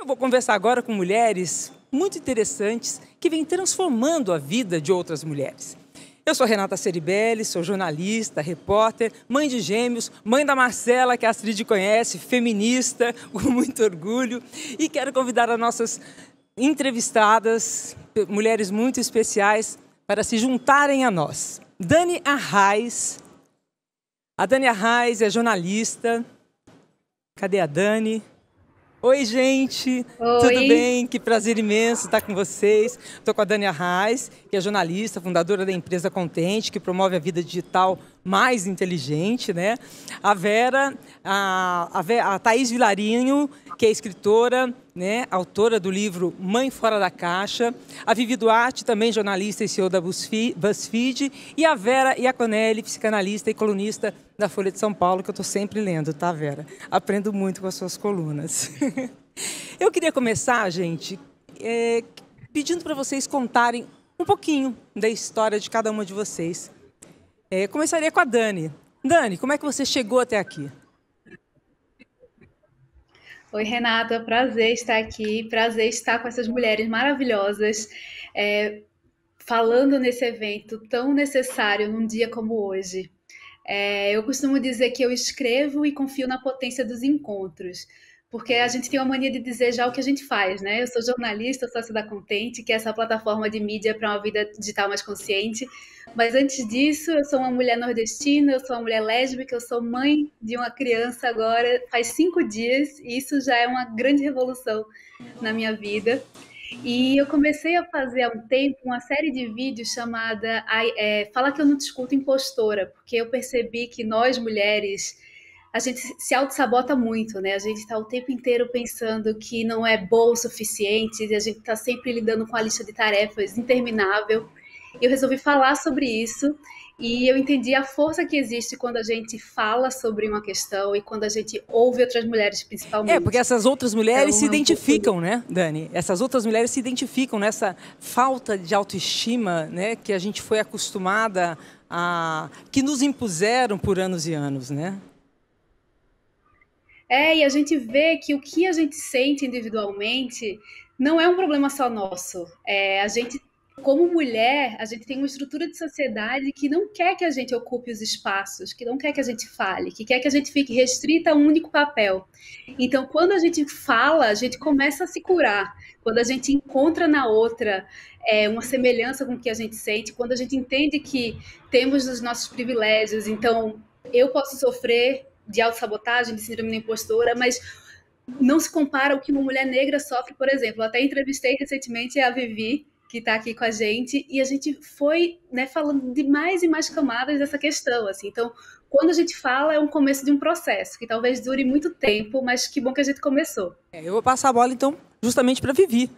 Eu vou conversar agora com mulheres muito interessantes que vêm transformando a vida de outras mulheres. Eu sou Renata Ceribelli, sou jornalista, repórter, mãe de gêmeos, mãe da Marcela, que a Astrid conhece, feminista, com muito orgulho. E quero convidar as nossas entrevistadas, mulheres muito especiais, para se juntarem a nós. Dani Arraes. A Dani Arraes é jornalista. Cadê a Dani? Oi, gente, tudo Oi, bem? Que prazer imenso estar com vocês. Estou com a Dani Arraes, que é jornalista, fundadora da empresa Contente, que promove a vida digital mais inteligente, né? A Vera, a Thaís Vilarinho, que é escritora, né? Autora do livro Mãe Fora da Caixa. A Vivi Duarte, também jornalista e CEO da BuzzFeed. E a Vera Iaconelli, psicanalista e colunista da Folha de São Paulo, que eu estou sempre lendo, tá, Vera? Aprendo muito com as suas colunas. Eu queria começar, gente, pedindo para vocês contarem um pouquinho da história de cada uma de vocês. Começaria com a Dani. Dani, como é que você chegou até aqui? oi Renata, prazer estar aqui, prazer estar com essas mulheres maravilhosas, é, falando nesse evento tão necessário num dia como hoje. Eu costumo dizer que eu escrevo e confio na potência dos encontros, porque a gente tem uma mania de dizer já o que a gente faz, né? Eu sou jornalista, sócia da Contente, que é essa plataforma de mídia para uma vida digital mais consciente. Mas antes disso, eu sou uma mulher nordestina, eu sou uma mulher lésbica, eu sou mãe de uma criança agora, faz 5 dias, e isso já é uma grande revolução na minha vida. E eu comecei a fazer há um tempo uma série de vídeos chamada Fala que eu não te escuto impostora, porque eu percebi que nós mulheres, a gente se auto-sabota muito, né? A gente está o tempo inteiro pensando que não é boa o suficiente, e a gente está sempre lidando com a lista de tarefas interminável. Eu resolvi falar sobre isso e eu entendi a força que existe quando a gente fala sobre uma questão e quando a gente ouve outras mulheres, Porque principalmente. essas outras mulheres se Então, é um pouco. identificam, né, Dani? Essas outras mulheres se identificam nessa falta de autoestima, né, que a gente foi acostumada que nos impuseram por anos e anos, né? E a gente vê que o que a gente sente individualmente não é um problema só nosso. A gente, como mulher, a gente tem uma estrutura de sociedade que não quer que a gente ocupe os espaços, que não quer que a gente fale, que quer que a gente fique restrita a um único papel. Então, quando a gente fala, a gente começa a se curar. Quando a gente encontra na outra uma semelhança com o que a gente sente, quando a gente entende que temos os nossos privilégios, então eu posso sofrer de autossabotagem, de síndrome da impostora, mas não se compara ao que uma mulher negra sofre, por exemplo. Eu até entrevistei recentemente a Vivi, que está aqui com a gente, e a gente foi, né, falando de mais e mais camadas dessa questão. Assim. Então, quando a gente fala, é um começo de um processo, que talvez dure muito tempo, mas que bom que a gente começou. Eu vou passar a bola, então, justamente para Vivi.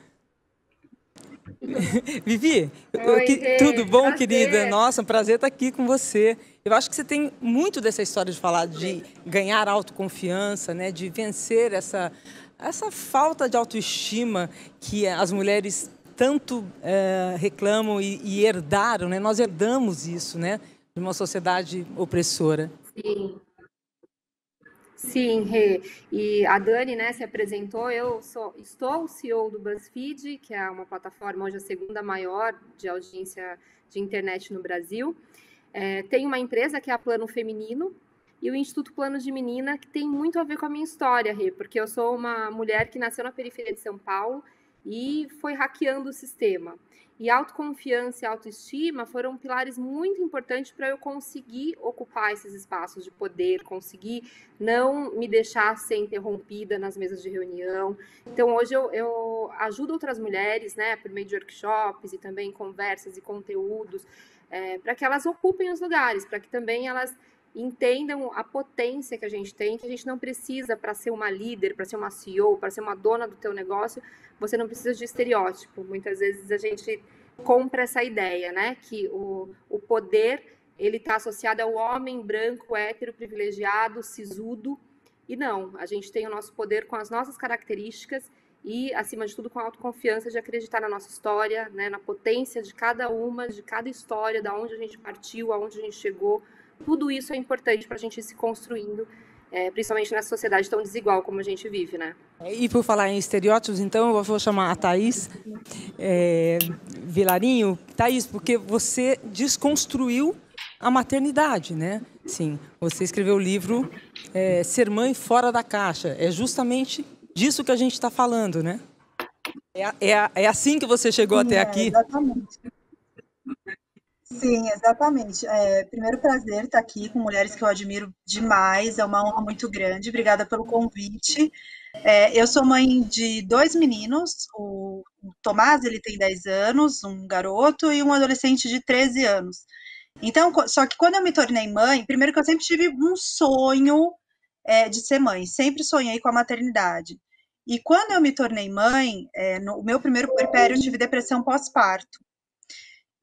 Vivi, Oi, tudo Rê, bom, querida? prazer. Nossa, um prazer estar aqui com você. Eu acho que você tem muito dessa história de falar de ganhar autoconfiança, né? De vencer essa falta de autoestima que as mulheres tanto reclamam e herdaram, né? Nós herdamos isso, né? De uma sociedade opressora. Sim, sim, Rê. E a Dani, né, se apresentou. Estou CEO do BuzzFeed, que é uma plataforma hoje a segunda maior de audiência de internet no Brasil. Tem uma empresa que é a Plano Feminino e o Instituto Plano de Menina, que tem muito a ver com a minha história, Rê, porque eu sou uma mulher que nasceu na periferia de São Paulo e foi hackeando o sistema. E autoconfiança e autoestima foram pilares muito importantes para eu conseguir ocupar esses espaços de poder, conseguir não me deixar ser interrompida nas mesas de reunião. Então, hoje eu ajudo outras mulheres, né, por meio de workshops e também conversas e conteúdos, para que elas ocupem os lugares, para que também elas entendam a potência que a gente não precisa para ser uma líder, para ser uma CEO, para ser uma dona do teu negócio, você não precisa de estereótipo. Muitas vezes a gente compra essa ideia, né, que o poder ele está associado ao homem branco, hétero, privilegiado, sisudo, e não, a gente tem o nosso poder com as nossas características e, acima de tudo, com a autoconfiança de acreditar na nossa história, né, na potência de cada história, da onde a gente partiu, aonde a gente chegou. Tudo isso é importante para a gente ir se construindo principalmente nessa sociedade tão desigual como a gente vive, né? E por falar em estereótipos, então, eu vou chamar a Thaís Vilarinho. Thaís, porque você desconstruiu a maternidade, né? Sim, você escreveu o livro Ser Mãe Fora da Caixa. É justamente disso que a gente está falando, né? É assim que você chegou até aqui? Exatamente. Sim, exatamente. Primeiro prazer estar aqui com mulheres que eu admiro demais, é uma honra muito grande. Obrigada pelo convite. Eu sou mãe de 2 meninos, o Tomás, ele tem 10 anos, um garoto, e um adolescente de 13 anos. Então, só que quando eu me tornei mãe, primeiro que eu sempre tive um sonho de ser mãe, sempre sonhei com a maternidade. E quando eu me tornei mãe, no meu primeiro puerpério, eu tive depressão pós-parto.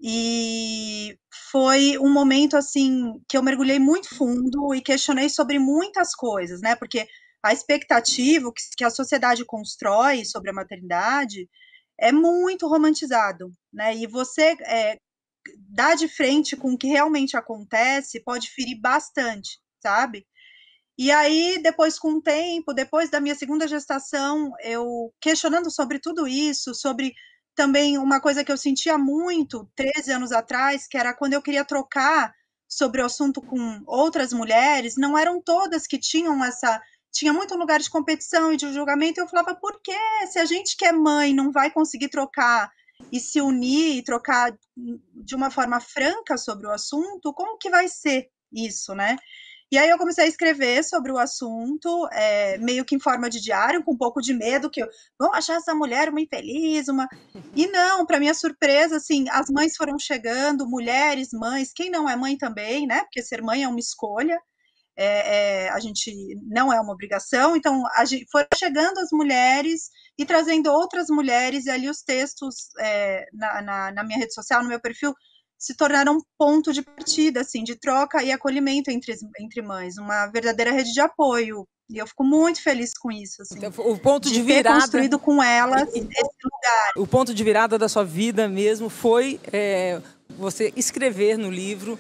E foi um momento assim que eu mergulhei muito fundo e questionei sobre muitas coisas, né? Porque a expectativa que a sociedade constrói sobre a maternidade é muito romantizado, né? E você dar de frente com o que realmente acontece pode ferir bastante, sabe? E aí, depois, com o tempo, depois da minha segunda gestação, eu questionando sobre tudo isso, sobre também uma coisa que eu sentia muito 13 anos atrás, que era quando eu queria trocar sobre o assunto com outras mulheres, não eram todas que tinham essa. Tinha muito lugar de competição e de julgamento, e eu falava, por que se a gente que é mãe não vai conseguir trocar e se unir e trocar de uma forma franca sobre o assunto, como que vai ser isso, né? E aí eu comecei a escrever sobre o assunto, meio que em forma de diário, com um pouco de medo que vão achar essa mulher uma infeliz, uma... E não, para minha surpresa, assim, as mães foram chegando, mulheres, mães, quem não é mãe também, né? Porque ser mãe é uma escolha, a gente não é uma obrigação, então foram chegando as mulheres e trazendo outras mulheres, e ali os textos na minha rede social, no meu perfil, se tornaram um ponto de partida, assim, de troca e acolhimento entre mães, uma verdadeira rede de apoio. E eu fico muito feliz com isso, assim, então, o ponto de ter virada, construído com elas esse lugar. o ponto de virada da sua vida mesmo foi você escrever no livro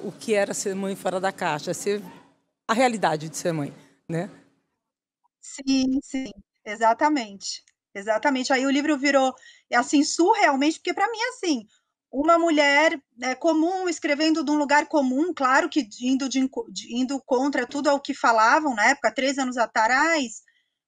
o que era ser mãe fora da caixa, ser a realidade de ser mãe, né? Sim, exatamente. Exatamente. Aí o livro virou, assim, surrealmente, porque para mim, assim, uma mulher comum, escrevendo de um lugar comum, claro que indo contra tudo ao que falavam na época, 3 anos atrás,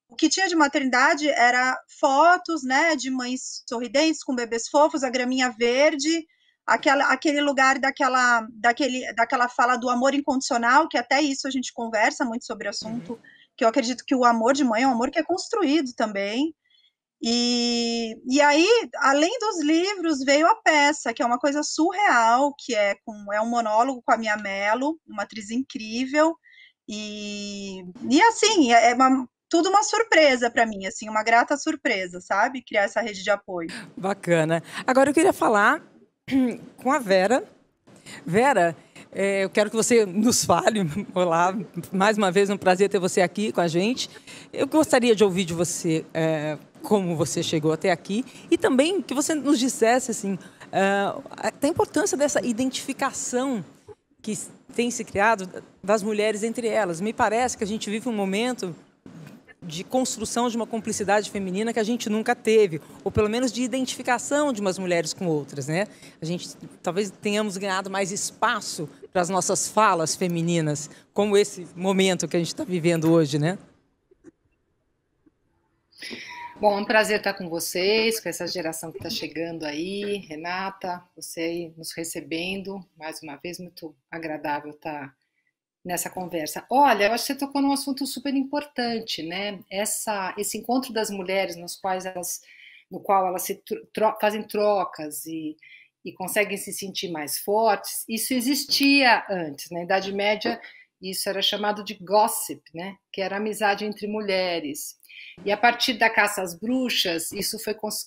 o que tinha de maternidade era fotos, né, de mães sorridentes, com bebês fofos, a graminha verde, aquele lugar daquela fala do amor incondicional, que até isso a gente conversa muito sobre o assunto, que eu acredito que o amor de mãe é um amor que é construído também. E aí, além dos livros, veio a peça, que é uma coisa surreal, que é um monólogo com a Mia Mello, uma atriz incrível, e assim, tudo uma surpresa para mim, assim, uma grata surpresa, sabe? Criar essa rede de apoio. Bacana. Agora eu queria falar com a Vera. Vera, eu quero que você nos fale. Olá, mais uma vez um prazer ter você aqui com a gente. Eu gostaria de ouvir de você como você chegou até aqui e também que você nos dissesse assim, a importância dessa identificação que tem se criado das mulheres entre elas. Me parece que a gente vive um momento de construção de uma cumplicidade feminina que a gente nunca teve, ou pelo menos de identificação de umas mulheres com outras, né? A gente talvez tenhamos ganhado mais espaço para as nossas falas femininas, como esse momento que a gente está vivendo hoje, né? Bom, é um prazer estar com vocês, com essa geração que está chegando aí, Renata, você aí nos recebendo, mais uma vez, muito agradável estar nessa conversa. Olha, eu acho que você tocou num assunto super importante, né? Esse encontro das mulheres no qual elas fazem trocas e conseguem se sentir mais fortes, isso existia antes, na Idade Média, isso era chamado de gossip, né? Que era amizade entre mulheres. E a partir da caça às bruxas, isso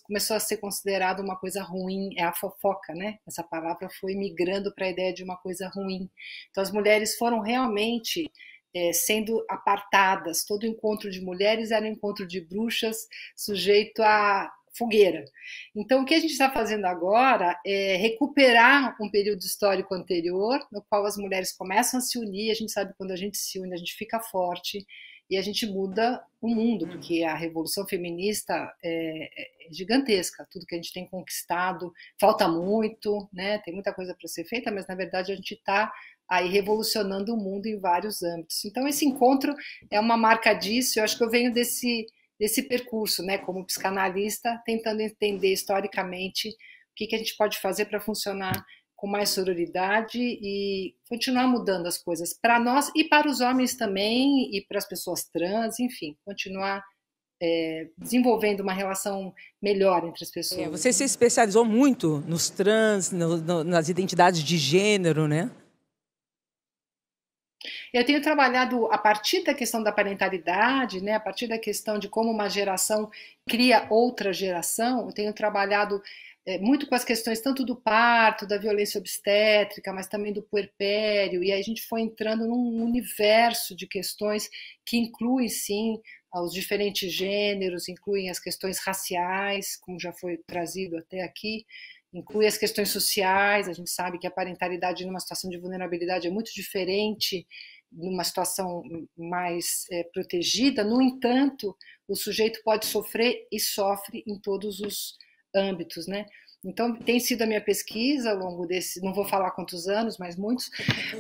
começou a ser considerado uma coisa ruim, é a fofoca, né? Essa palavra foi migrando para a ideia de uma coisa ruim. Então as mulheres foram realmente sendo apartadas. Todo encontro de mulheres era um encontro de bruxas, sujeito a fogueira. Então, o que a gente está fazendo agora é recuperar um período histórico anterior, no qual as mulheres começam a se unir. A gente sabe que quando a gente se une, a gente fica forte e a gente muda o mundo, porque a revolução feminista é gigantesca. Tudo que a gente tem conquistado, falta muito, né? Tem muita coisa para ser feita, mas na verdade a gente está aí revolucionando o mundo em vários âmbitos. Então, esse encontro é uma marca disso. Eu acho que eu venho desse percurso, né, como psicanalista, tentando entender historicamente o que a gente pode fazer para funcionar com mais sororidade e continuar mudando as coisas para nós e para os homens também, e para as pessoas trans, enfim, continuar desenvolvendo uma relação melhor entre as pessoas. Você se especializou muito nos trans, nas identidades de gênero, né? Eu tenho trabalhado a partir da questão da parentalidade, né, a partir da questão de como uma geração cria outra geração. Eu tenho trabalhado muito com as questões tanto do parto, da violência obstétrica, mas também do puerpério, e aí a gente foi entrando num universo de questões que inclui, sim, os diferentes gêneros, incluem as questões raciais, como já foi trazido até aqui, inclui as questões sociais. A gente sabe que a parentalidade numa situação de vulnerabilidade é muito diferente numa situação mais protegida. No entanto, o sujeito pode sofrer e sofre em todos os âmbitos, né? Então, tem sido a minha pesquisa ao longo desse, não vou falar quantos anos, mas muitos,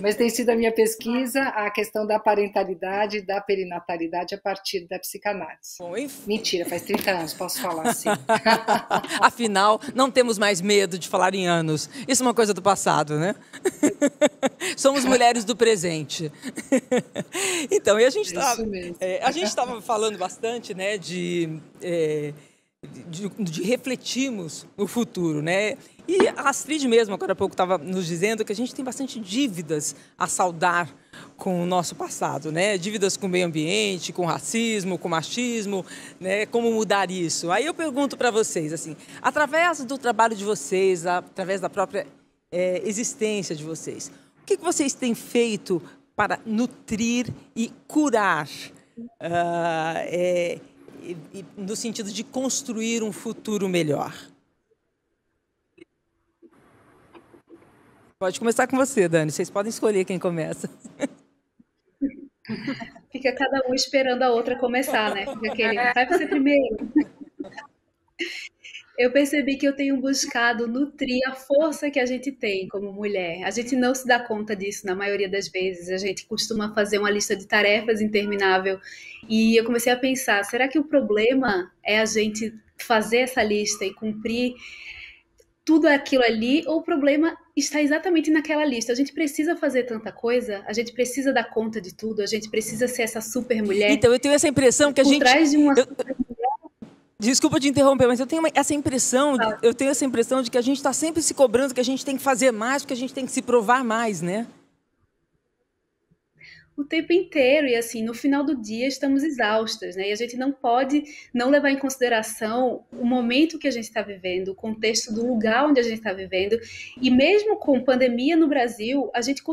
mas tem sido a minha pesquisa a questão da parentalidade e da perinatalidade a partir da psicanálise. Bom, enfim. Mentira, faz 30 anos, posso falar assim. Afinal, não temos mais medo de falar em anos. Isso é uma coisa do passado, né? Somos mulheres do presente. Então, e a gente estava falando bastante, né, de refletirmos o futuro, né? E a Astrid mesmo, agora há pouco, estava nos dizendo que a gente tem bastante dívidas a saldar com o nosso passado, né? Dívidas com o meio ambiente, com o racismo, com o machismo, né? Como mudar isso? Aí eu pergunto para vocês, assim, através do trabalho de vocês, através da própria existência de vocês, o que vocês têm feito para nutrir e curar no sentido de construir um futuro melhor? Pode começar com você, Dani. Vocês podem escolher quem começa. Fica cada um esperando a outra começar, né? Fica aquele, vai você primeiro. Eu percebi que eu tenho buscado nutrir a força que a gente tem como mulher. A gente não se dá conta disso na maioria das vezes. A gente costuma fazer uma lista de tarefas interminável. E eu comecei a pensar, será que o problema é a gente fazer essa lista e cumprir tudo aquilo ali, ou o problema está exatamente naquela lista? A gente precisa fazer tanta coisa, a gente precisa dar conta de tudo, a gente precisa ser essa super mulher. Então, eu tenho essa impressão que a gente... Por trás de uma Desculpa te interromper, mas eu tenho essa impressão de que a gente está sempre se cobrando, que a gente tem que fazer mais, porque a gente tem que se provar mais, né? O tempo inteiro, e assim, no final do dia estamos exaustas, né? E a gente não pode não levar em consideração o momento que a gente está vivendo, o contexto do lugar onde a gente está vivendo. E mesmo com pandemia no Brasil, a gente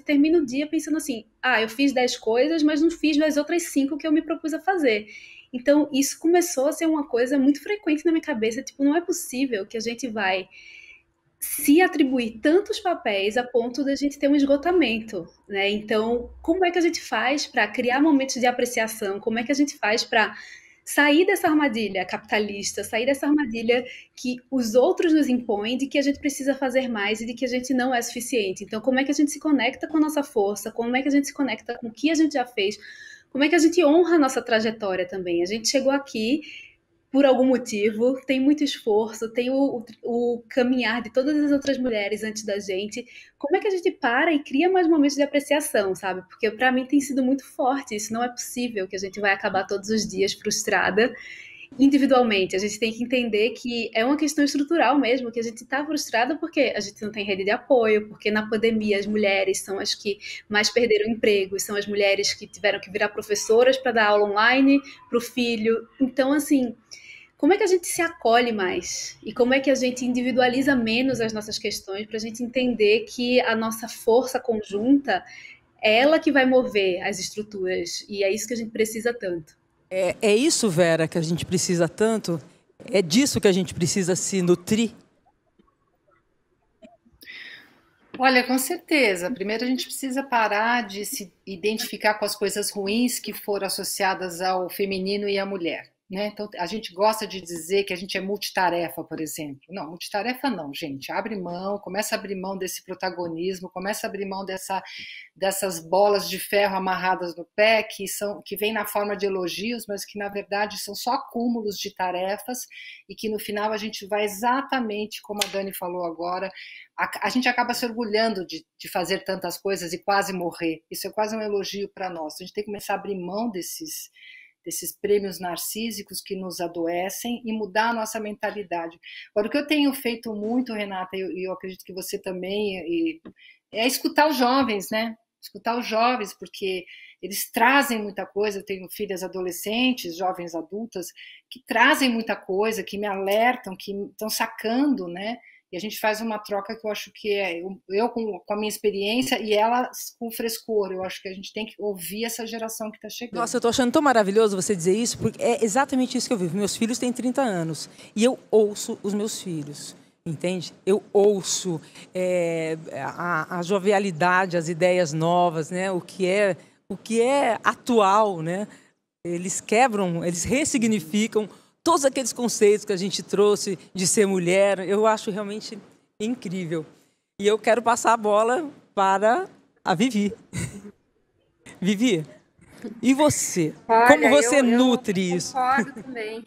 termina o dia pensando assim, eu fiz 10 coisas, mas não fiz as outras 5 que eu me propus a fazer. Então, isso começou a ser uma coisa muito frequente na minha cabeça, tipo, não é possível que a gente vai se atribuir tantos papéis a ponto da gente ter um esgotamento, né? Então, como é que a gente faz para criar momentos de apreciação? Como é que a gente faz para sair dessa armadilha capitalista, sair dessa armadilha que os outros nos impõem de que a gente precisa fazer mais e de que a gente não é suficiente? Então, como é que a gente se conecta com a nossa força? Como é que a gente se conecta com o que a gente já fez? Como é que a gente honra a nossa trajetória também? A gente chegou aqui por algum motivo, tem muito esforço, tem o caminhar de todas as outras mulheres antes da gente. Como é que a gente para e cria mais momentos de apreciação, sabe? Porque para mim tem sido muito forte. Isso não é possível que a gente vai acabar todos os dias frustrada individualmente. A gente tem que entender que é uma questão estrutural mesmo, que a gente está frustrada porque a gente não tem rede de apoio, porque na pandemia as mulheres são as que mais perderam emprego, são as mulheres que tiveram que virar professoras para dar aula online para o filho. Então, assim, como é que a gente se acolhe mais? E como é que a gente individualiza menos as nossas questões para a gente entender que a nossa força conjunta é ela que vai mover as estruturas, e é isso que a gente precisa tanto. É isso, Vera, que a gente precisa tanto. É disso que a gente precisa se nutrir? Olha, com certeza. Primeiro a gente precisa parar de se identificar com as coisas ruins que foram associadas ao feminino e à mulher, né? Então a gente gosta de dizer que a gente é multitarefa, por exemplo. Não, multitarefa não, gente. Abre mão, começa a abrir mão desse protagonismo, começa a abrir mão dessas bolas de ferro amarradas no pé que vêm na forma de elogios, mas que na verdade são só acúmulos de tarefas e que no final a gente vai exatamente como a Dani falou agora. A gente acaba se orgulhando de fazer tantas coisas e quase morrer. Isso é quase um elogio para nós. A gente tem que começar a abrir mão desses prêmios narcísicos que nos adoecem e mudar a nossa mentalidade. Agora, o que eu tenho feito muito, Renata, e eu acredito que você também, é escutar os jovens, né? Escutar os jovens, porque eles trazem muita coisa. Eu tenho filhas adolescentes, jovens adultas, que trazem muita coisa, que me alertam, que estão sacando, né? E a gente faz uma troca que eu acho que eu com a minha experiência e ela com frescor. Eu acho que a gente tem que ouvir essa geração que está chegando. Nossa, eu estou achando tão maravilhoso você dizer isso, porque é exatamente isso que eu vivo. Meus filhos têm 30 anos e eu ouço os meus filhos, entende? Eu ouço a jovialidade, as ideias novas, né? O que é atual, né? Eles quebram, eles ressignificam todos aqueles conceitos que a gente trouxe de ser mulher. Eu acho realmente incrível. E eu quero passar a bola para a Vivi. Vivi, e você? Olha, como você nutre eu isso? Concordo também.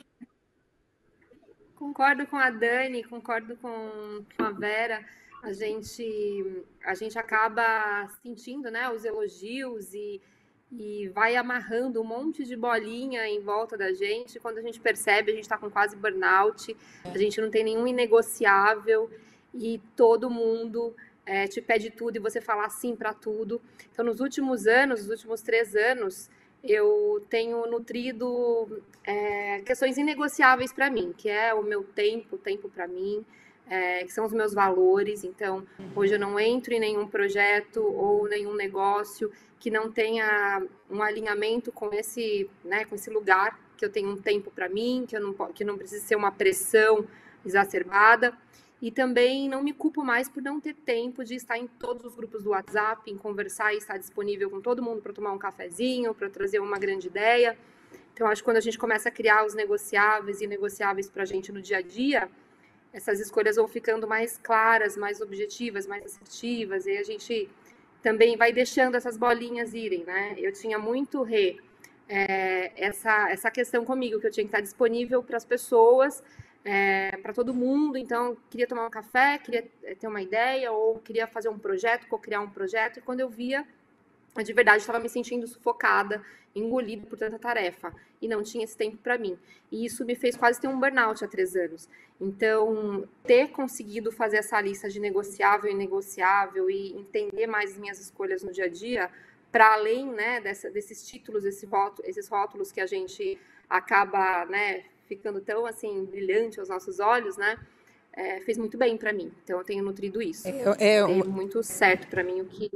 Concordo com a Dani, concordo com a Vera. A gente acaba sentindo, né, os elogios e vai amarrando um monte de bolinha em volta da gente. Quando a gente percebe, a gente está com quase burnout, a gente não tem nenhum inegociável e todo mundo te pede tudo e você fala sim para tudo. Então, nos últimos 3 anos, eu tenho nutrido questões inegociáveis para mim, que é o meu tempo para mim, que são os meus valores. Então, hoje eu não entro em nenhum projeto ou nenhum negócio que não tenha um alinhamento com esse lugar, que eu tenho um tempo para mim, que não precisa ser uma pressão exacerbada. E também não me culpo mais por não ter tempo de estar em todos os grupos do WhatsApp, em conversar e estar disponível com todo mundo para tomar um cafezinho, para trazer uma grande ideia. Então, acho que quando a gente começa a criar os negociáveis e negociáveis para a gente no dia a dia, essas escolhas vão ficando mais claras, mais objetivas, mais assertivas, e a gente também vai deixando essas bolinhas irem, né? Eu tinha muito essa questão comigo, que eu tinha que estar disponível para as pessoas, para todo mundo. Então, queria tomar um café, queria ter uma ideia, ou queria fazer um projeto, co-criar um projeto, e quando eu via, eu de verdade estava me sentindo sufocada, engolida por tanta tarefa, e não tinha esse tempo para mim. E isso me fez quase ter um burnout há 3 anos. Então, ter conseguido fazer essa lista de negociável e negociável e entender mais as minhas escolhas no dia a dia, para além, né, desses títulos, esses rótulos que a gente acaba, né, ficando tão assim brilhante aos nossos olhos, né, fez muito bem para mim. Então, eu tenho nutrido isso. Deu muito certo para mim o que...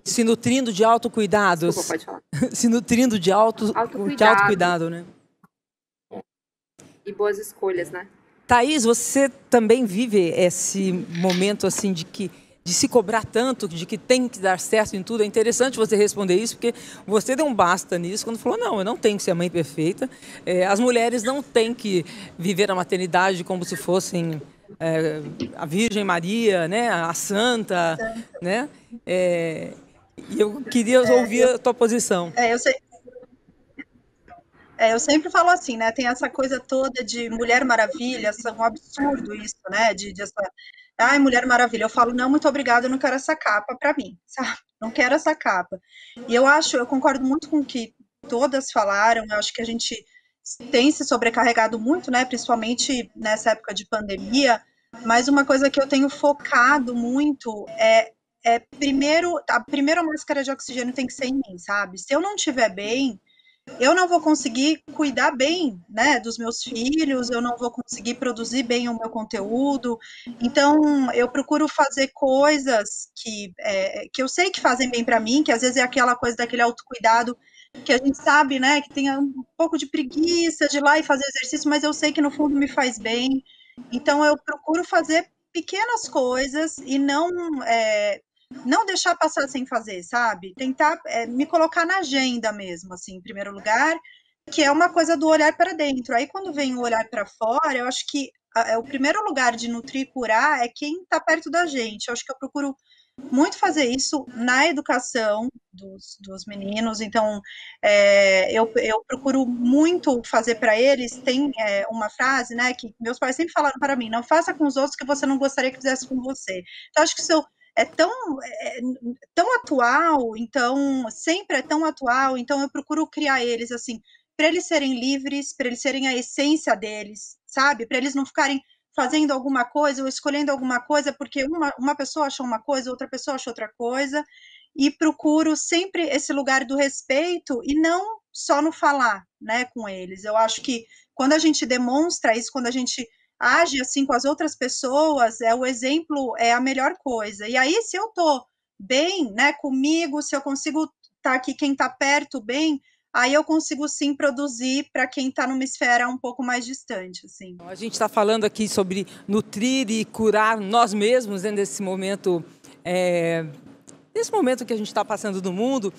Se nutrindo de autocuidados. Desculpa, pode falar. Se nutrindo de autocuidado, né? E boas escolhas, né? Thaís, você também vive esse momento assim de se cobrar tanto, de que tem que dar certo em tudo? É interessante você responder isso, porque você deu um basta nisso quando falou, não, eu não tenho que ser a mãe perfeita. As mulheres não têm que viver a maternidade como se fossem a Virgem Maria, né, a Santa, né? E eu queria ouvir a tua posição. Eu sempre falo assim, né? Tem essa coisa toda de Mulher Maravilha, é um absurdo isso, né? Ai, Mulher Maravilha. Eu falo, não, muito obrigada, eu não quero essa capa para mim, sabe? Não quero essa capa. E eu concordo muito com o que todas falaram. Eu acho que a gente tem se sobrecarregado muito, né? Principalmente nessa época de pandemia. Mas uma coisa que eu tenho focado muito primeiro, a primeira máscara de oxigênio tem que ser em mim, sabe? Se eu não estiver bem, eu não vou conseguir cuidar bem, né, dos meus filhos, eu não vou conseguir produzir bem o meu conteúdo. Então, eu procuro fazer coisas que eu sei que fazem bem para mim, que às vezes é aquela coisa daquele autocuidado que a gente sabe, né, que tem um pouco de preguiça de ir lá e fazer exercício, mas eu sei que no fundo me faz bem. Então eu procuro fazer pequenas coisas e não deixar passar sem fazer, sabe? Tentar me colocar na agenda mesmo, assim, em primeiro lugar, que é uma coisa do olhar para dentro. Aí quando vem o olhar para fora, eu acho que o primeiro lugar de nutrir e curar é quem está perto da gente. Eu acho que eu procuro muito fazer isso na educação dos meninos, então eu procuro muito fazer para eles. Tem uma frase, né, que meus pais sempre falaram para mim: não faça com os outros que você não gostaria que fizesse com você. Então, acho que isso é tão atual, então sempre é tão atual, então eu procuro criar eles assim, para eles serem livres, para eles serem a essência deles, sabe? Para eles não ficarem fazendo alguma coisa ou escolhendo alguma coisa porque uma pessoa achou uma coisa, outra pessoa achou outra coisa, e procuro sempre esse lugar do respeito e não só no falar, né, com eles. Eu acho que quando a gente demonstra isso, quando a gente age assim com as outras pessoas, o exemplo é a melhor coisa. E aí, se eu tô bem, né, comigo, se eu consigo estar aqui, quem tá perto bem, aí eu consigo sim produzir para quem está numa esfera um pouco mais distante, assim. A gente está falando aqui sobre nutrir e curar nós mesmos, né, nesse momento que a gente está passando no mundo,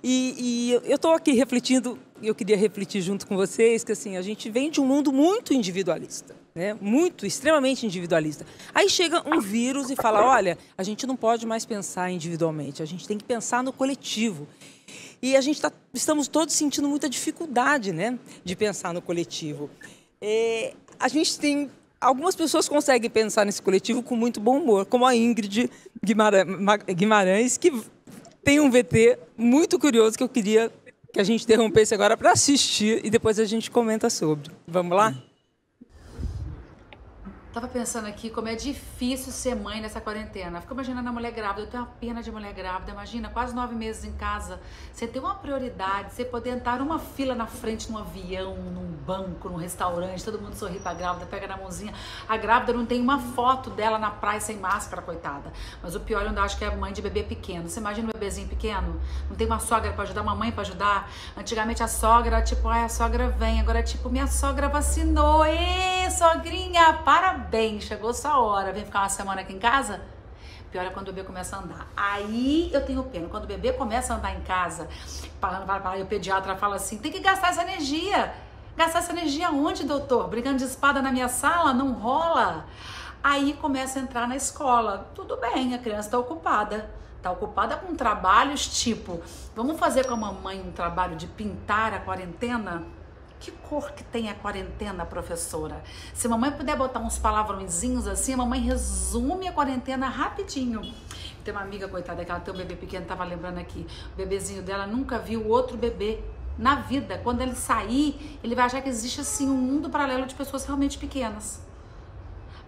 e eu estou aqui refletindo, e eu queria refletir junto com vocês, que assim, a gente vem de um mundo muito individualista, né? Extremamente individualista. Aí chega um vírus e fala: olha, a gente não pode mais pensar individualmente, a gente tem que pensar no coletivo. E estamos todos sentindo muita dificuldade, né, de pensar no coletivo. A gente tem... Algumas pessoas conseguem pensar nesse coletivo com muito bom humor, como a Ingrid Guimarães, que tem um VT muito curioso que eu queria que a gente interrompesse agora para assistir e depois a gente comenta sobre. Vamos lá? Tava pensando aqui como é difícil ser mãe nessa quarentena. Fico imaginando a mulher grávida. Eu tenho uma pena de mulher grávida. Imagina, quase 9 meses em casa. Você ter uma prioridade, você poder entrar numa fila na frente, num avião, num banco, num restaurante, todo mundo sorri pra grávida, pega na mãozinha. A grávida não tem uma foto dela na praia sem máscara, coitada. Mas o pior, eu acho que é mãe de bebê pequeno. Você imagina um bebezinho pequeno? Não tem uma sogra pra ajudar, uma mãe pra ajudar? Antigamente a sogra, tipo, a sogra vem. Agora, tipo, minha sogra vacinou. Ê, sogrinha, parabéns. Chegou sua hora, vem ficar uma semana aqui em casa? Pior é quando o bebê começa a andar. Aí eu tenho pena. Quando o bebê começa a andar em casa, e o pediatra fala assim: tem que gastar essa energia. Gastar essa energia onde, doutor? Brincando de espada na minha sala? Não rola. Aí começa a entrar na escola. Tudo bem, a criança está ocupada. Está ocupada com trabalhos tipo: vamos fazer com a mamãe um trabalho de pintar a quarentena? Que cor que tem a quarentena, professora? Se a mamãe puder botar uns palavrõezinhos assim, a mamãe resume a quarentena rapidinho. Tem uma amiga, coitada, que ela tem um bebê pequeno, tava lembrando aqui, o bebezinho dela nunca viu outro bebê na vida. Quando ele sair, ele vai achar que existe assim um mundo paralelo de pessoas realmente pequenas.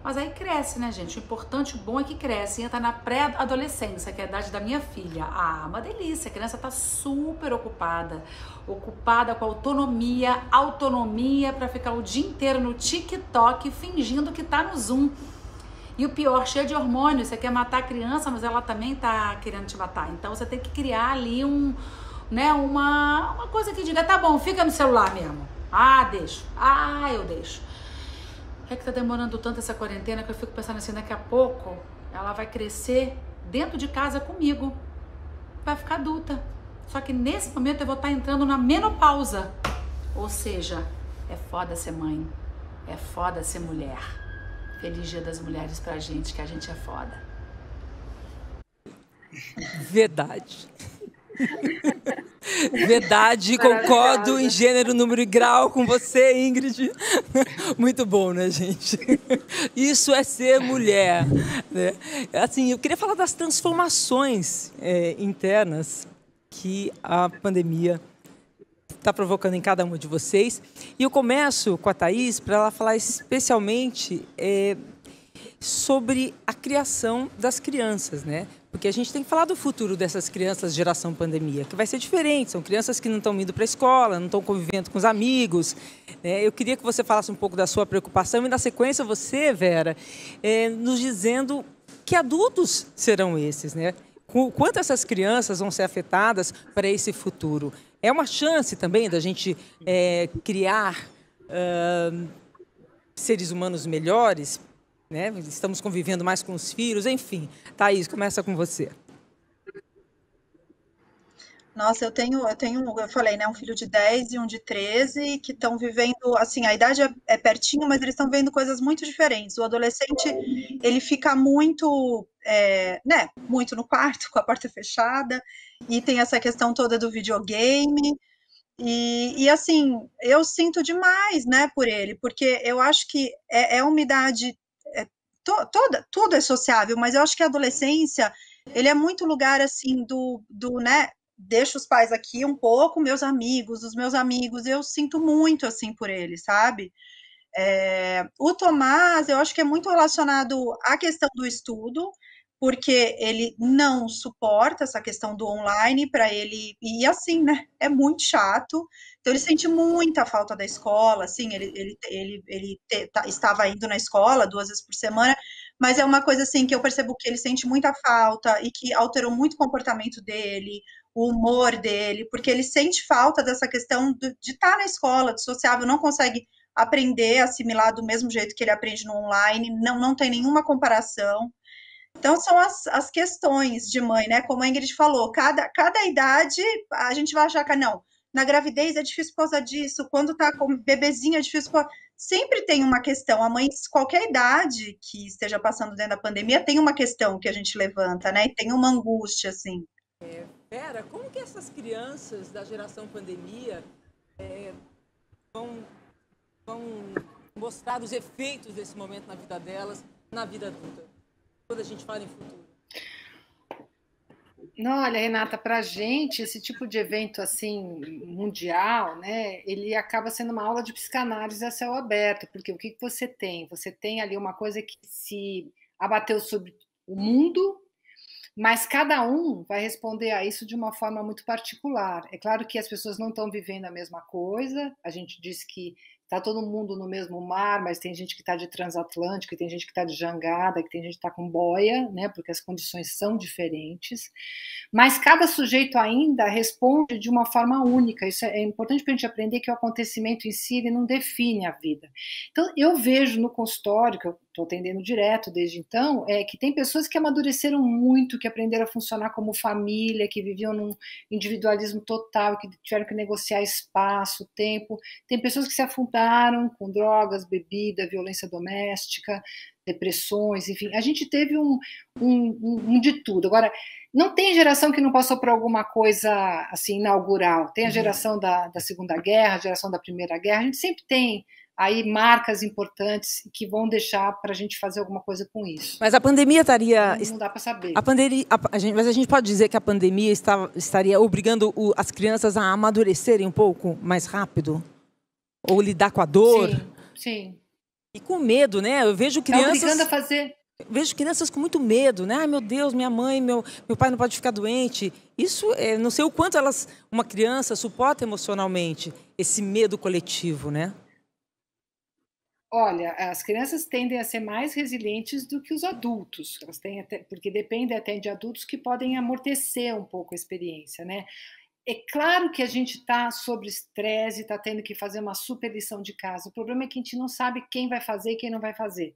Mas aí cresce, né, gente? O importante, o bom é que cresce. Entra na pré-adolescência, que é a idade da minha filha. Ah, uma delícia. A criança tá super ocupada. Ocupada com autonomia para ficar o dia inteiro no TikTok fingindo que tá no Zoom. E o pior, cheio de hormônios. Você quer matar a criança, mas ela também tá querendo te matar. Então você tem que criar ali uma coisa que diga: tá bom, fica no celular mesmo. Ah, deixo. Ah, eu deixo. É que tá demorando tanto essa quarentena que eu fico pensando assim: daqui a pouco ela vai crescer dentro de casa comigo, vai ficar adulta. Só que nesse momento eu vou estar entrando na menopausa. Ou seja, é foda ser mãe, é foda ser mulher. Feliz Dia das Mulheres pra gente, que a gente é foda. Verdade. Verdade, concordo em gênero, número e grau com você, Ingrid. Muito bom, né, gente? Isso é ser mulher, né? Assim, eu queria falar das transformações internas que a pandemia está provocando em cada um de vocês. E eu começo com a Thaís para ela falar especialmente sobre a criação das crianças, né? Porque a gente tem que falar do futuro dessas crianças geração pandemia, que vai ser diferente. São crianças que não estão indo para a escola, não estão convivendo com os amigos, né? Eu queria que você falasse um pouco da sua preocupação e, na sequência, você, Vera, nos dizendo que adultos serão esses, né? Quanto essas crianças vão ser afetadas para esse futuro? é uma chance também da gente criar seres humanos melhores, né? Estamos convivendo mais com os filhos, enfim. Thaís, começa com você. Nossa, eu falei, né, um filho de 10 e um de 13 que estão vivendo, assim, a idade é pertinho, mas eles estão vendo coisas muito diferentes. O adolescente, ele fica muito, né, muito no quarto, com a porta fechada, e tem essa questão toda do videogame, e assim, eu sinto demais, né, por ele, porque eu acho que é uma idade, tudo é sociável, mas eu acho que a adolescência, ele é muito lugar, assim, né, deixo os pais aqui um pouco, os meus amigos, eu sinto muito, assim, por eles, sabe? O Tomás, eu acho que é muito relacionado à questão do estudo, porque ele não suporta essa questão do online para ele, e assim, né? É muito chato. Então, ele sente muita falta da escola, assim, estava indo na escola 2 vezes por semana, mas é uma coisa assim que eu percebo que ele sente muita falta e que alterou muito o comportamento dele, o humor dele, porque ele sente falta dessa questão de estar na escola, de sociável, não consegue aprender, assimilar do mesmo jeito que ele aprende no online, não tem nenhuma comparação. Então, são as questões de mãe, né? Como a Ingrid falou, cada idade a gente vai achar que não, na gravidez é difícil por causa disso, quando tá com bebezinho é difícil por... Sempre tem uma questão, a mãe, qualquer idade que esteja passando dentro da pandemia, tem uma questão que a gente levanta, né? E tem uma angústia, assim. Vera, como que essas crianças da geração pandemia vão mostrar os efeitos desse momento na vida delas, na vida adulta, quando a gente fala em futuro? Não, olha, Renata, para a gente, esse tipo de evento assim mundial, né, ele acaba sendo uma aula de psicanálise a céu aberto, porque o que você tem? Você tem ali uma coisa que se abateu sobre o mundo, mas cada um vai responder a isso de uma forma muito particular. É claro que as pessoas não estão vivendo a mesma coisa, a gente disse que está todo mundo no mesmo mar, mas tem gente que está de transatlântico, tem gente que está de jangada, que tem gente que está com boia, né, porque as condições são diferentes. Mas cada sujeito ainda responde de uma forma única. Isso é importante para a gente aprender que o acontecimento em si ele não define a vida. Então, eu vejo no consultório, que eu estou atendendo direto desde então, que tem pessoas que amadureceram muito, que aprenderam a funcionar como família, que viviam num individualismo total, que tiveram que negociar espaço, tempo. Tem pessoas que se afundaram com drogas, bebida, violência doméstica, depressões, enfim. A gente teve um de tudo. Agora, não tem geração que não passou por alguma coisa assim inaugural. Tem a geração da Segunda Guerra, a geração da Primeira Guerra. A gente sempre tem aí marcas importantes que vão deixar para a gente fazer alguma coisa com isso. Mas a pandemia estaria... Não dá para saber. Mas a gente pode dizer que a pandemia estaria obrigando as crianças a amadurecerem um pouco mais rápido? Ou lidar com a dor? Sim, sim. E com medo, né? Eu vejo crianças... Tá obrigando a fazer... Vejo crianças com muito medo, né? Ai, meu Deus, minha mãe, meu pai não pode ficar doente. Isso, não sei o quanto uma criança suporta emocionalmente esse medo coletivo, né? Olha, as crianças tendem a ser mais resilientes do que os adultos. Elas têm porque depende até de adultos que podem amortecer um pouco a experiência, né? É claro que a gente está sob estresse, está tendo que fazer uma super lição de casa. O problema é que a gente não sabe quem vai fazer e quem não vai fazer.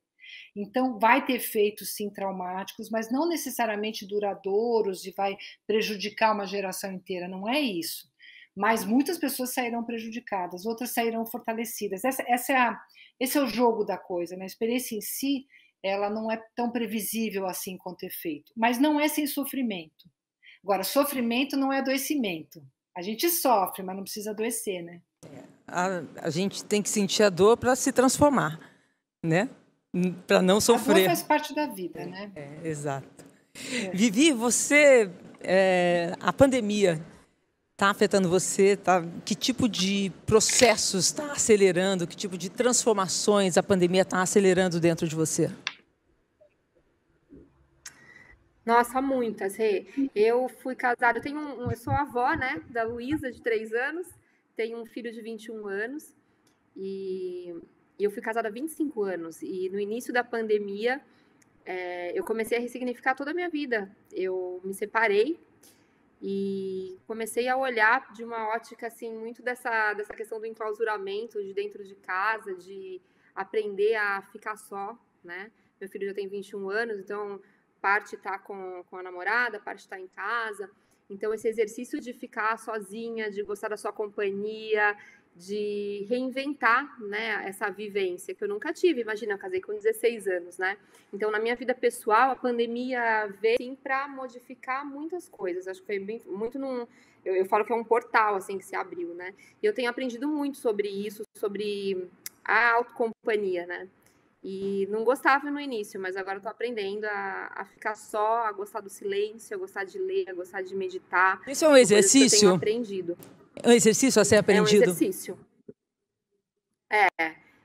Então, vai ter efeitos, sim, traumáticos, mas não necessariamente duradouros e vai prejudicar uma geração inteira, não é isso. Mas muitas pessoas sairão prejudicadas, outras sairão fortalecidas. Esse é o jogo da coisa, né? A experiência em si, ela não é tão previsível assim quanto efeito, mas não é sem sofrimento. Agora, sofrimento não é adoecimento. A gente sofre, mas não precisa adoecer, né? A gente tem que sentir a dor para se transformar, né? Para não sofrer. A dor faz parte da vida, né? Exato. Vivi, você... a pandemia está afetando você? Que tipo de processos está acelerando? Que tipo de transformações a pandemia está acelerando dentro de você? Nossa, muitas, Rê. Eu fui casada, eu sou avó, né, da Luísa, de 3 anos, tenho um filho de 21 anos, e eu fui casada há 25 anos, e no início da pandemia, eu comecei a ressignificar toda a minha vida. Eu me separei, E comecei a olhar de uma ótica, assim, muito dessa questão do enclausuramento de dentro de casa, de aprender a ficar só, né? Meu filho já tem 21 anos, então parte tá com a namorada, parte tá em casa. Então esse exercício de ficar sozinha, de gostar da sua companhia, de reinventar, né, essa vivência que eu nunca tive. Imagina, eu casei com 16 anos, né? Então, na minha vida pessoal, a pandemia veio assim, para modificar muitas coisas. Acho que foi muito num. Eu falo que é um portal assim que se abriu, né? E eu tenho aprendido muito sobre isso, sobre a autocompanhia, né? E não gostava no início, mas agora eu tô aprendendo a ficar só, a gostar do silêncio, a gostar de ler, a gostar de meditar. Isso é um exercício? Que eu tenho aprendido. É um exercício a ser aprendido? É um exercício.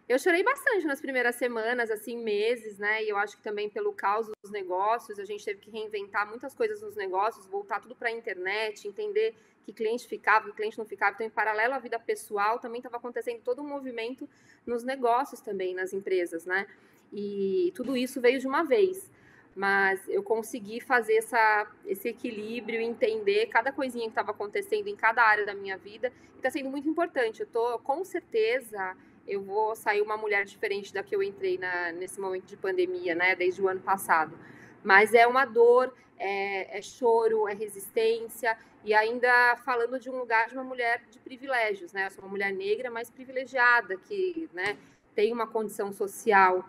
Eu chorei bastante nas primeiras semanas, assim, meses, né? E eu acho que também pelo caos dos negócios, a gente teve que reinventar muitas coisas nos negócios, voltar tudo para a internet, entender que cliente ficava, que cliente não ficava. Então, em paralelo à vida pessoal, também estava acontecendo todo um movimento nos negócios também, nas empresas, né? E tudo isso veio de uma vez. Mas eu consegui fazer esse equilíbrio, entender cada coisinha que estava acontecendo em cada área da minha vida. E está sendo muito importante. Eu tô, com certeza, eu vou sair uma mulher diferente da que eu entrei nesse momento de pandemia, né? Desde o ano passado. Mas é uma dor, é choro, é resistência. E ainda falando de um lugar de uma mulher de privilégios, né? Eu sou uma mulher negra, mas privilegiada, que, né, tem uma condição social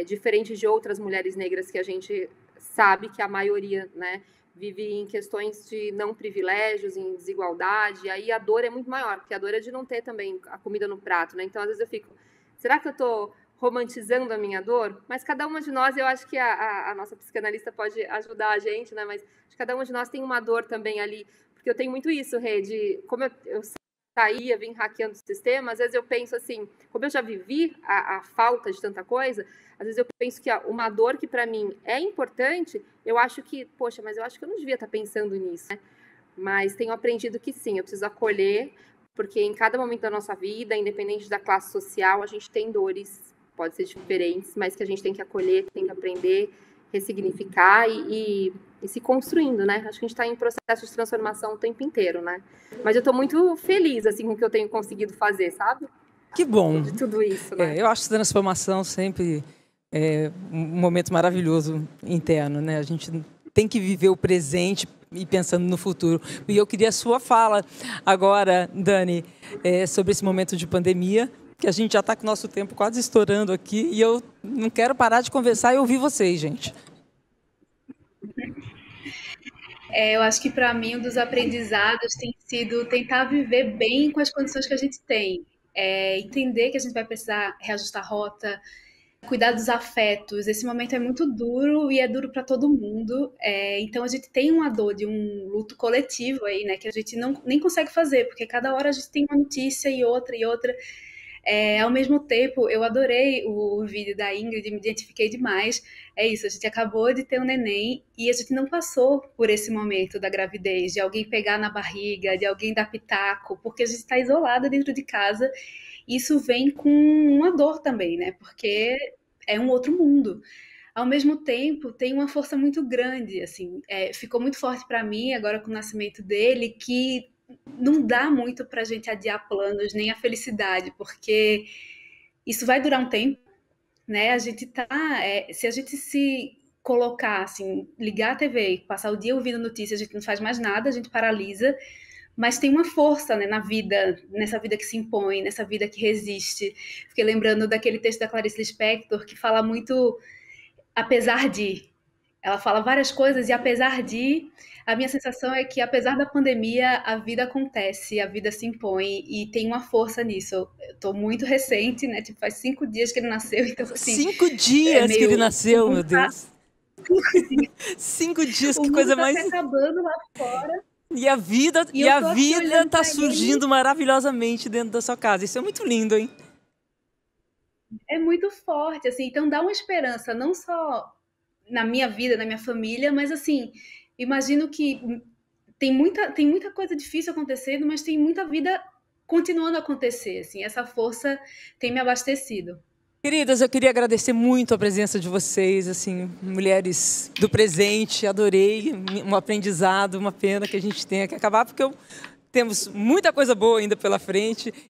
diferente de outras mulheres negras que a gente sabe que a maioria, né, vive em questões de não privilégios, em desigualdade, e aí a dor é muito maior, porque a dor é de não ter também a comida no prato, né? Então, às vezes eu fico, será que eu tô romantizando a minha dor? Mas cada uma de nós, eu acho que a nossa psicanalista pode ajudar a gente, né? Mas acho que cada uma de nós tem uma dor também ali, porque eu tenho muito isso, Rê, de como eu saía, vim hackeando o sistema, às vezes eu penso assim, como eu já vivi a falta de tanta coisa, às vezes eu penso que uma dor que para mim é importante, eu acho que, poxa, mas eu acho que eu não devia estar pensando nisso, né? Mas tenho aprendido que sim, eu preciso acolher, porque em cada momento da nossa vida, independente da classe social, a gente tem dores, pode ser diferentes, mas que a gente tem que acolher, tem que aprender, ressignificar e se construindo, né? Acho que a gente está em processo de transformação o tempo inteiro, né? Mas eu estou muito feliz, assim, com o que eu tenho conseguido fazer, sabe? Que bom. De tudo isso, né? Eu acho transformação sempre um momento maravilhoso interno, né? A gente tem que viver o presente e pensando no futuro. E eu queria a sua fala agora, Dani, sobre esse momento de pandemia, que a gente já está com o nosso tempo quase estourando aqui e eu não quero parar de conversar e ouvir vocês, gente. Eu acho que para mim um dos aprendizados tem sido tentar viver bem com as condições que a gente tem. Entender que a gente vai precisar reajustar a rota, cuidar dos afetos. Esse momento é muito duro e é duro para todo mundo. Então a gente tem uma dor de um luto coletivo aí, né? Que a gente nem consegue fazer, porque cada hora a gente tem uma notícia e outra e outra. Ao mesmo tempo, eu adorei o vídeo da Ingrid, me identifiquei demais. É isso, a gente acabou de ter um neném e a gente não passou por esse momento da gravidez, de alguém pegar na barriga, de alguém dar pitaco, porque a gente está isolada dentro de casa. Isso vem com uma dor também, né? Porque é um outro mundo. Ao mesmo tempo, tem uma força muito grande, assim. Ficou muito forte para mim, agora com o nascimento dele, que não dá muito para a gente adiar planos, nem a felicidade, porque isso vai durar um tempo, né? A gente se a gente se colocar, assim, ligar a TV e passar o dia ouvindo notícias, a gente não faz mais nada, a gente paralisa, mas tem uma força, né, na vida, nessa vida que se impõe, nessa vida que resiste. Fiquei lembrando daquele texto da Clarice Lispector, que fala muito apesar de. Ela fala várias coisas e apesar de, a minha sensação é que apesar da pandemia, a vida acontece, a vida se impõe e tem uma força nisso. Eu tô muito recente, né? Tipo, faz 5 dias que ele nasceu, então assim... 5 dias que ele nasceu, meu Deus. 5 dias, que coisa mais... O mundo tá se acabando lá fora. E a vida tá surgindo maravilhosamente dentro da sua casa. Isso é muito lindo, hein? É muito forte, assim. Então dá uma esperança, não só na minha vida, na minha família, mas assim, imagino que tem muita coisa difícil acontecendo, mas tem muita vida continuando a acontecer, assim, essa força tem me abastecido. Queridas, eu queria agradecer muito a presença de vocês, assim, mulheres do presente, adorei, um aprendizado, uma pena que a gente tenha que acabar, porque temos muita coisa boa ainda pela frente.